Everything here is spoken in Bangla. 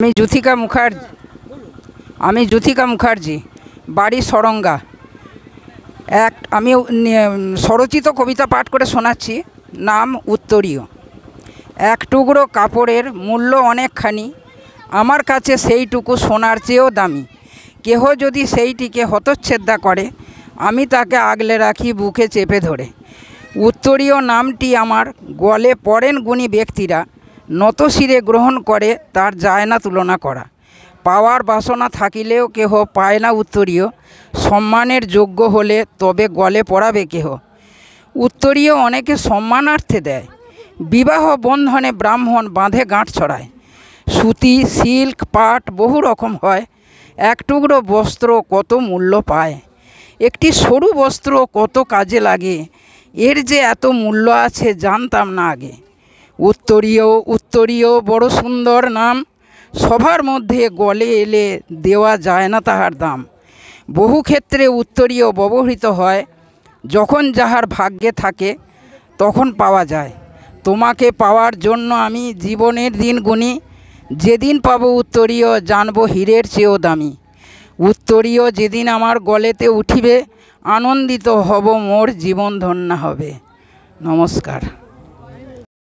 আমি জ্যোতিকা মুখার্জি, বাড়ি সরঙ্গা। আমি স্বরচিত কবিতা পাঠ করে শোনাচ্ছি। নাম উত্তরীয়। এক টুকরো কাপড়ের মূল্য অনেকখানি, আমার কাছে সেইটুকু সোনার চেয়েও দামি। কেহ যদি সেইটিকে হতচ্ছেদ্যা করে, আমি তাকে আগলে রাখি বুকে চেপে ধরে। উত্তরীয় নামটি আমার গলে পড়েন গুণী ব্যক্তিরা, নত শিরে গ্রহণ করে, তার যায় না তুলনা করা। পাওয়ার বাসনা থাকিলেও কেহ পায় না উত্তরীয়, সম্মানের যোগ্য হলে তবে গলে পড়াবে কেহ। উত্তরীয় অনেকে সম্মানার্থে দেয়, বিবাহ বন্ধনে ব্রাহ্মণ বাঁধে গাঁট ছড়ায়। সুতি, সিল্ক, পাট বহু রকম হয়, এক টুকরো বস্ত্র কত মূল্য পায়। একটি সরু বস্ত্র কত কাজে লাগে, এর যে এত মূল্য আছে জানতাম না আগে। উত্তরীয় বড় সুন্দর নাম, সবার মধ্যে গলে এলে দেওয়া যায় না তাহার দাম। বহু ক্ষেত্রে উত্তরীয় ব্যবহৃত হয়, যখন যাহার ভাগ্যে থাকে তখন পাওয়া যায়। তোমাকে পাওয়ার জন্য আমি জীবনের দিন গুনি, যেদিন পাবো উত্তরীয় জানবো হীরের চেয়েও দামি। উত্তরীয় যেদিন আমার গলেতে উঠিবে, আনন্দিত হব মোর জীবন ধন্য হবে। নমস্কার।